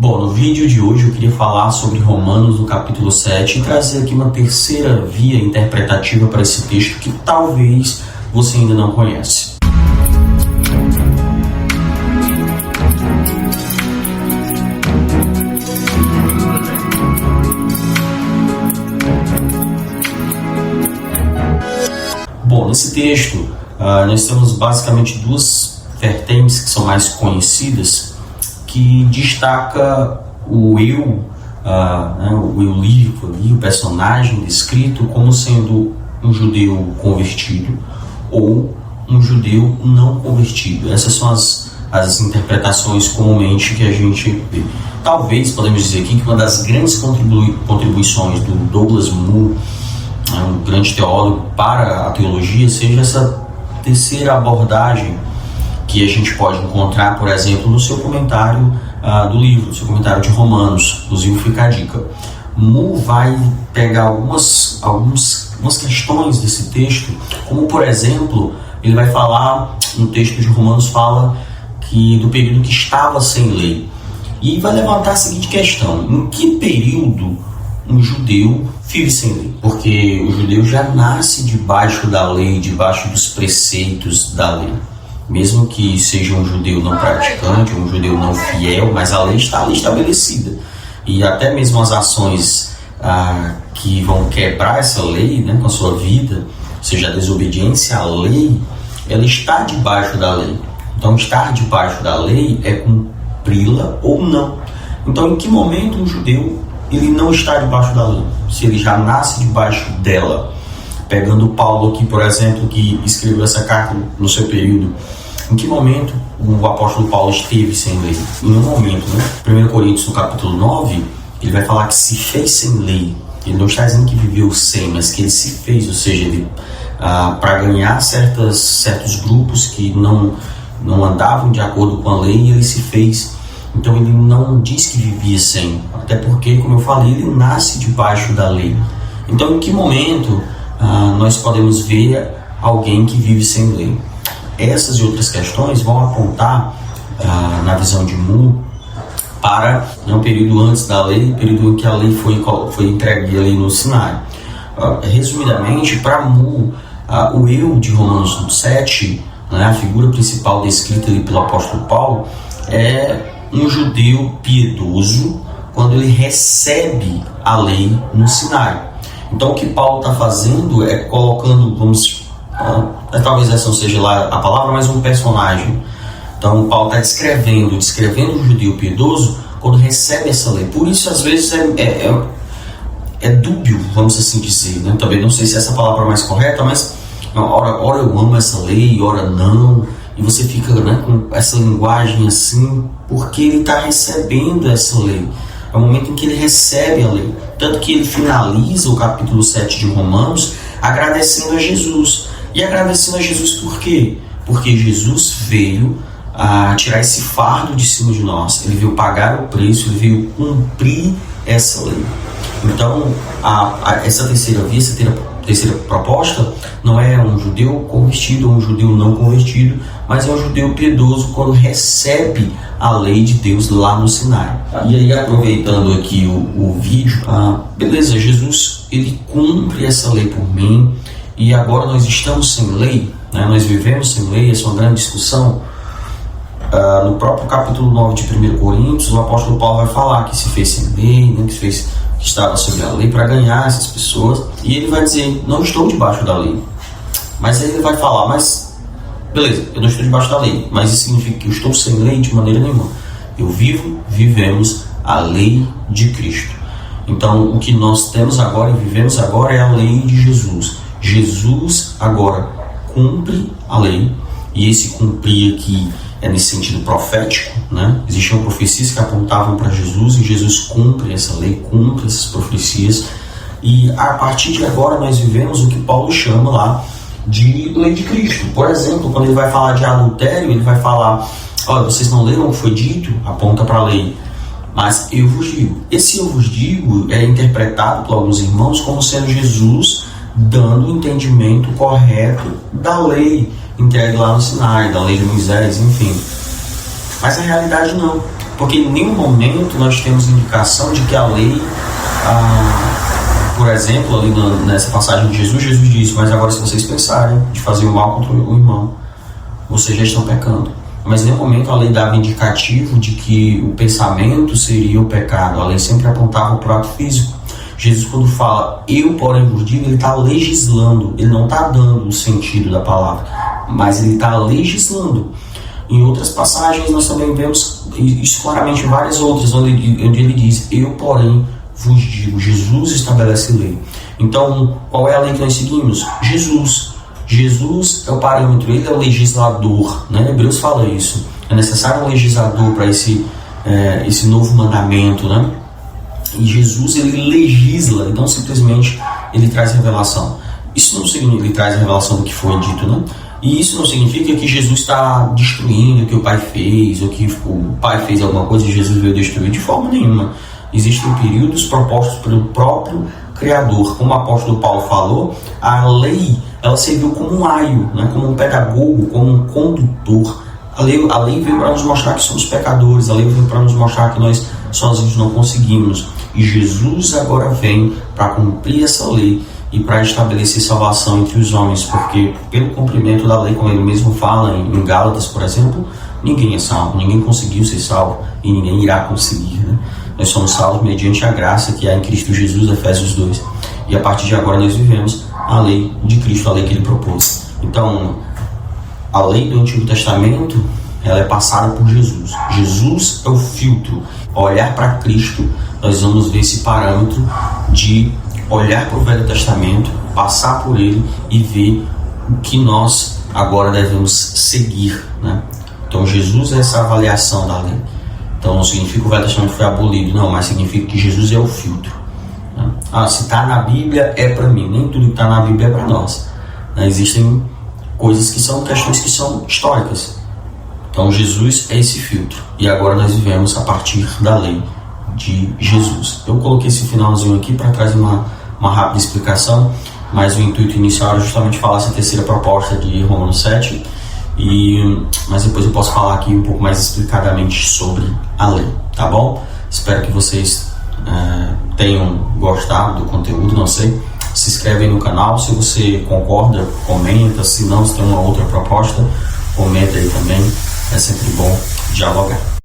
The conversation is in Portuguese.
Bom, no vídeo de hoje eu queria falar sobre Romanos no capítulo 7 e trazer aqui uma terceira via interpretativa para esse texto que talvez você ainda não conhece. Bom, nesse texto nós temos basicamente duas vertentes que são mais conhecidas, que destaca o eu, o eu lírico ali, o personagem descrito como sendo um judeu convertido ou um judeu não convertido. Essas são as interpretações comumente que a gente vê. Talvez, podemos dizer aqui, que uma das grandes contribuições do Douglas Moo, um grande teólogo para a teologia, seja essa terceira abordagem que a gente pode encontrar, por exemplo, no seu comentário do livro, no seu comentário de Romanos. Inclusive fica a dica. Moo vai pegar algumas questões desse texto, como por exemplo, ele vai falar, no texto de Romanos fala que do período que estava sem lei, e vai levantar a seguinte questão: em que período um judeu vive sem lei? Porque o judeu já nasce debaixo da lei, debaixo dos preceitos da lei. Mesmo que seja um judeu não praticante, um judeu não fiel, mas a lei está ali estabelecida. E até mesmo as ações que vão quebrar essa lei, né, com a sua vida, ou seja, a desobediência à lei, ela está debaixo da lei. Então, estar debaixo da lei é cumpri-la ou não. Então, em que momento um judeu ele não está debaixo da lei? Se ele já nasce debaixo dela. Pegando Paulo aqui, por exemplo, que escreveu essa carta no seu período, em que momento o apóstolo Paulo esteve sem lei? Em um momento, né? 1 Coríntios, no capítulo 9, ele vai falar que se fez sem lei. Ele não está dizendo que viveu sem, mas que ele se fez, ou seja, ele para ganhar certos grupos que não andavam de acordo com a lei, ele se fez. Então ele não diz que vivia sem, até porque, como eu falei, ele nasce debaixo da lei. Então, em que momento nós podemos ver alguém que vive sem lei? Essas e outras questões vão apontar, na visão de Moo, para um período antes da lei, período em que a lei foi entregue ali no Sinai. Resumidamente, para Moo, o eu de Romanos 7, a figura principal descrita ali pelo apóstolo Paulo, é um judeu piedoso quando ele recebe a lei no Sinai. Então o que Paulo está fazendo é colocando, talvez essa não seja lá a palavra, mas um personagem. Então Paulo está descrevendo um judeu piedoso quando recebe essa lei. Por isso às vezes é dúbio, vamos assim dizer, né? Também não sei se essa palavra é mais correta, mas ora eu amo essa lei, ora não, e você fica, né, com essa linguagem assim, porque ele está recebendo essa lei. É o momento em que ele recebe a lei. Tanto que ele finaliza o capítulo 7 de Romanos agradecendo a Jesus. E agradecendo a Jesus por quê? Porque Jesus veio tirar esse fardo de cima de nós. Ele veio pagar o preço, ele veio cumprir essa lei. Então, essa terceira via, essa terceira proposta, não é um judeu convertido ou um judeu não convertido, mas é um judeu piedoso quando recebe a lei de Deus lá no Sinai. E aí, aproveitando aqui o vídeo, beleza, Jesus ele cumpre essa lei por mim, e agora nós estamos sem lei, né? Nós vivemos sem lei. Essa é uma grande discussão. No próprio capítulo 9 de 1 Coríntios, o apóstolo Paulo vai falar que se fez sem lei, né? que estava sob a lei para ganhar essas pessoas, e ele vai dizer, não estou debaixo da lei. Mas aí ele vai falar, mas beleza, eu não estou debaixo da lei, mas isso significa que eu estou sem lei? De maneira nenhuma. Vivemos a lei de Cristo. Então o que nós temos agora e vivemos agora é a lei de Jesus. Jesus agora cumpre a lei, e esse cumprir aqui é nesse sentido profético, né? Existiam profecias que apontavam para Jesus, e Jesus cumpre essa lei, cumpre essas profecias, e a partir de agora nós vivemos o que Paulo chama lá de lei de Cristo. Por exemplo, quando ele vai falar de adultério, ele vai falar, olha, vocês não leram o que foi dito? Aponta para a lei. Mas eu vos digo. Esse eu vos digo é interpretado por alguns irmãos como sendo Jesus dando o entendimento correto da lei entregue lá no Sinai, da lei de Moisés, enfim. Mas a realidade não. Porque em nenhum momento nós temos indicação de que a lei, por exemplo, ali nessa passagem de Jesus diz: mas agora se vocês pensarem de fazer o mal contra o irmão, vocês já estão pecando. Mas em nenhum momento a lei dava indicativo de que o pensamento seria o pecado. A lei sempre apontava para o ato físico. Jesus, quando fala eu, porém, vos digo, ele está legislando, ele não está dando o sentido da palavra, mas ele está legislando. Em outras passagens nós também vemos isso claramente, em várias outras, onde ele diz eu, porém, vos digo. Jesus estabelece lei. Então, qual é a lei que nós seguimos? Jesus é o parâmetro, ele é o legislador, né? Hebreus fala isso. É necessário um legislador para esse novo mandamento, né? E Jesus, ele legisla, e não simplesmente ele traz revelação. Isso não significa ele traz revelação do que foi dito, né? E isso não significa que Jesus está destruindo o que o Pai fez, ou que o Pai fez alguma coisa e Jesus veio destruir. De forma nenhuma. Existem períodos propostos pelo próprio Criador. Como o apóstolo Paulo falou, a lei ela serviu como um aio, né? Como um pedagogo, como um condutor. A lei veio para nos mostrar que somos pecadores, a lei veio para nos mostrar que nós sozinhos não conseguimos. E Jesus agora vem para cumprir essa lei e para estabelecer salvação entre os homens, porque pelo cumprimento da lei, como ele mesmo fala em Gálatas, por exemplo, ninguém é salvo, ninguém conseguiu ser salvo e ninguém irá conseguir, né? Nós somos salvos mediante a graça que há em Cristo Jesus, Efésios 2. E a partir de agora nós vivemos a lei de Cristo, a lei que ele propôs. Então, a lei do Antigo Testamento, ela é passada por Jesus. Jesus é o filtro. Ao olhar para Cristo, nós vamos ver esse parâmetro de olhar para o Velho Testamento, passar por ele e ver o que nós agora devemos seguir, né? Então, Jesus é essa avaliação da lei. Então, não significa que o Velho Testamento foi abolido, não, mas significa que Jesus é o filtro. Se está na Bíblia, é para mim. Nem tudo que está na Bíblia é para nós. Existem coisas que são questões que são históricas. Então, Jesus é esse filtro. E agora nós vivemos a partir da lei de Jesus. Eu coloquei esse finalzinho aqui para trazer uma rápida explicação, mas o intuito inicial era justamente falar essa terceira proposta de Romanos 7. Mas depois eu posso falar aqui um pouco mais explicadamente sobre a lei, tá bom? Espero que vocês tenham gostado do conteúdo, não sei. Se inscreve aí no canal, se você concorda, comenta, se não, se tem uma outra proposta, comenta aí também, é sempre bom dialogar.